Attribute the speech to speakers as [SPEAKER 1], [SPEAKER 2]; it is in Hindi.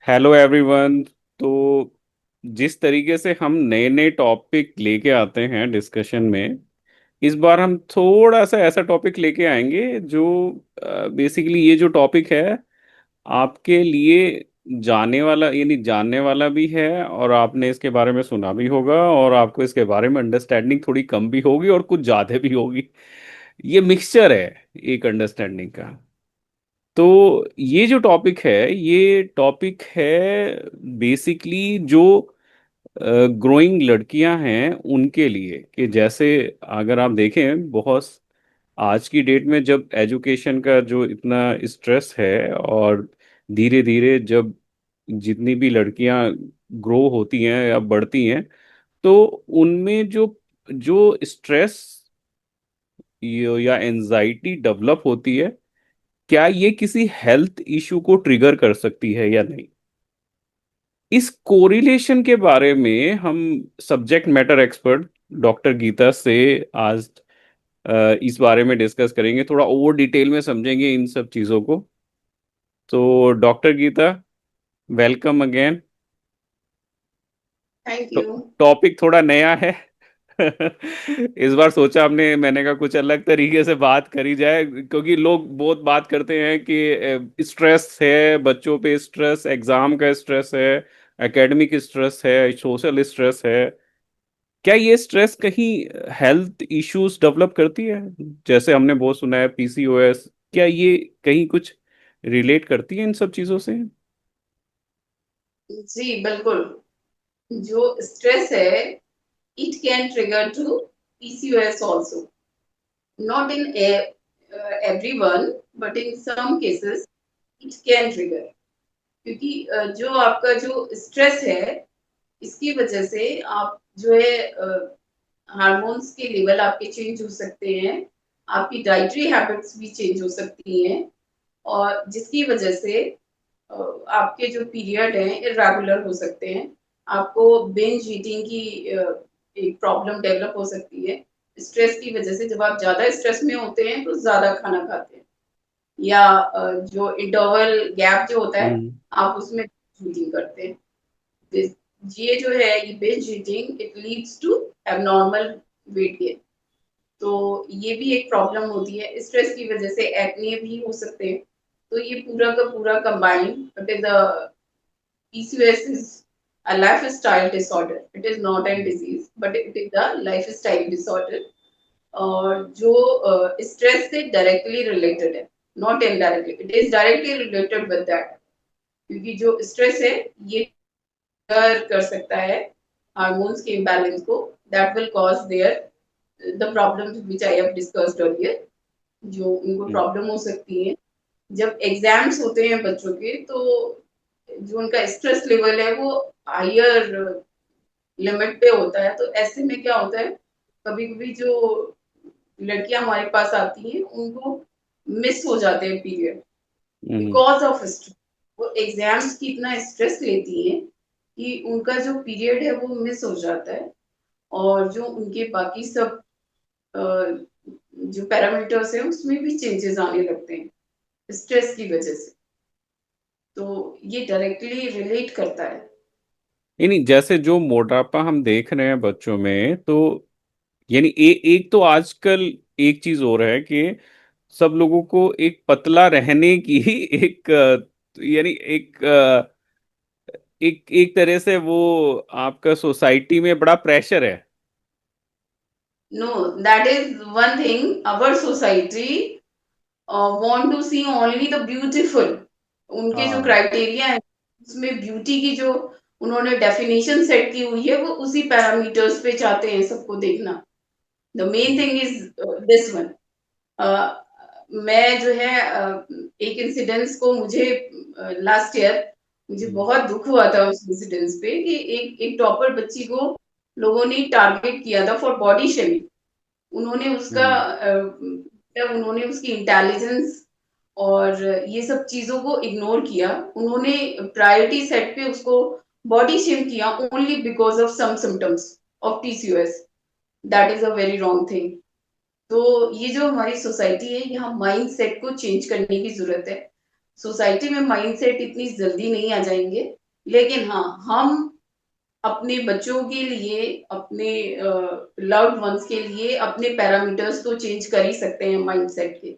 [SPEAKER 1] Hello everyone. तो जिस तरीके से हम नए नए टॉपिक लेके आते हैं डिस्कशन में, इस बार हम थोड़ा सा ऐसा टॉपिक लेके आएंगे जो बेसिकली ये जो टॉपिक है आपके लिए जाने वाला यानी जानने वाला भी है, और आपने इसके बारे में सुना भी होगा, और आपको इसके बारे में अंडरस्टैंडिंग थोड़ी कम भी होगी और कुछ ज़्यादा भी होगी। ये मिक्सचर है एक अंडरस्टैंडिंग का। तो ये जो टॉपिक है, ये टॉपिक है बेसिकली जो ग्रोइंग लड़कियां हैं उनके लिए, कि जैसे अगर आप देखें बहुत आज की डेट में जब एजुकेशन का जो इतना स्ट्रेस है, और धीरे धीरे जब जितनी भी लड़कियां ग्रो होती हैं या बढ़ती हैं, तो उनमें जो जो स्ट्रेस या एंजाइटी डेवलप होती है, क्या ये किसी हेल्थ इशू को ट्रिगर कर सकती है या नहीं। इस कोरिलेशन के बारे में हम subject matter expert doctor Geeta से आज इस बारे में डिस्कस करेंगे, थोड़ा और डिटेल में समझेंगे इन सब चीज़ों को। तो doctor Geeta, welcome again.
[SPEAKER 2] Thank
[SPEAKER 1] to
[SPEAKER 2] you.
[SPEAKER 1] Topic थोड़ा नया है। इस बार सोचा हमने, मैंने कहा कुछ अलग तरीके से बात करी जाए, क्योंकि लोग बहुत बात करते हैं कि स्ट्रेस है, बच्चों पे स्ट्रेस, एग्जाम का स्ट्रेस है, एकेडमिक स्ट्रेस है, सोशल स्ट्रेस है। क्या ये स्ट्रेस कहीं हेल्थ इश्यूज डेवलप करती है? जैसे हमने बहुत सुना है पीसीओएस, क्या ये कहीं कुछ रिलेट करती है इन सब चीजों से?
[SPEAKER 2] जी बिल्कुल। जो स्ट्रेस है it can trigger to PCOS also, not in everyone but in some cases it can trigger. क्योंकि जो आपका जो स्ट्रेस है इसकी वजह से आप जो है हार्मोन्स के लेवल आपके चेंज हो सकते हैं, आपकी डाइटरी हैबिट्स भी चेंज हो सकती हैं, और जिसकी वजह से आपके जो पीरियड हैं इरेगुलर हो सकते हैं। आपको बिंज ईटिंग की एक प्रॉब्लम डेवलप हो सकती है स्ट्रेस की वजह से। जब आप ज्यादा स्ट्रेस में होते हैं तो ज्यादा खाना खाते हैं, या जो इंटरवल गैप जो होता है
[SPEAKER 1] हम्म।
[SPEAKER 2] आप उसमें ईटिंग करते हैं। ये जो है ये binge eating it leads to abnormal weight gain. तो ये भी एक प्रॉब्लम होती है, स्ट्रेस की वजह से एक्ने भी हो सकते हैं। तो ये पूरा का पूरा combined it is a PCOS is a lifestyle disorder. It is not a disease, but it is a lifestyle disorder. और जो स्ट्रेस से डायरेक्टली रिलेटेड है, not indirectly, it is directly related with that. क्योंकि जो स्ट्रेस है ये कर सकता है हार्मोन्स के इम्बैलेंस को, that will cause there the problems which I have discussed earlier. जो उनको
[SPEAKER 1] हम्म।
[SPEAKER 2] प्रॉब्लम हो सकती है जब एग्जाम्स होते हैं बच्चों के, तो जो उनका स्ट्रेस लेवल है वो हायर लिमिट पे होता है। तो ऐसे में क्या होता है, कभी कभी जो लड़कियां हमारे पास आती हैं उनको मिस हो जाते हैं period
[SPEAKER 1] hmm.
[SPEAKER 2] Because of stress. वो एग्जाम्स की इतना स्ट्रेस लेती हैं कि उनका जो पीरियड है वो मिस हो जाता है, और जो उनके बाकी सब अ, जो पैरामीटर्स हैं उसमें भी चेंजेस आने लगते हैं स्ट्रेस की वजह से। तो ये डायरेक्टली रिलेट करता है।
[SPEAKER 1] यानी जैसे जो मोटापा हम देख रहे हैं बच्चों में, तो यानी एक तो आजकल एक चीज हो रहा है कि सब लोगों को एक पतला रहने की एक यानी एक एक तरह से वो आपका सोसाइटी में बड़ा प्रेशर है।
[SPEAKER 2] No, that is one thing. Our society want to see only the beautiful. उनके जो
[SPEAKER 1] हाँ।
[SPEAKER 2] क्राइटेरिया है उसमें ब्यूटी की जो उन्होंने डेफिनेशन सेट की हुई है वो उसी पैरामीटर्स पे चाहते हैं सबको देखना। The main thing is this one. मैं जो है एक इंसिडेंस को मुझे लास्ट ईयर मुझे
[SPEAKER 1] हम्म।
[SPEAKER 2] बहुत दुख हुआ था उस इंसिडेंस पे कि एक एक टॉपर बच्ची को लोगों ने टारगेट किया था फॉर बॉडी शेमिंग। उन्होंने उसका
[SPEAKER 1] हम्म।
[SPEAKER 2] जब उन्होंने उसकी इंटेलिजेंस और ये सब चीजों को इग्नोर किया, उन्होंने प्रायोरिटी सेट पे उसको बॉडी शेम किया only because of some symptoms of PCOS। That is a very wrong thing. तो ये जो हमारी सोसाइटी है यहाँ माइंड सेट को चेंज करने की जरूरत है। सोसाइटी में माइंडसेट इतनी जल्दी नहीं आ जाएंगे, लेकिन हाँ हम अपने बच्चों के लिए, अपने लव्ड वंस के लिए अपने पैरामीटर्स तो चेंज कर ही सकते हैं माइंडसेट के।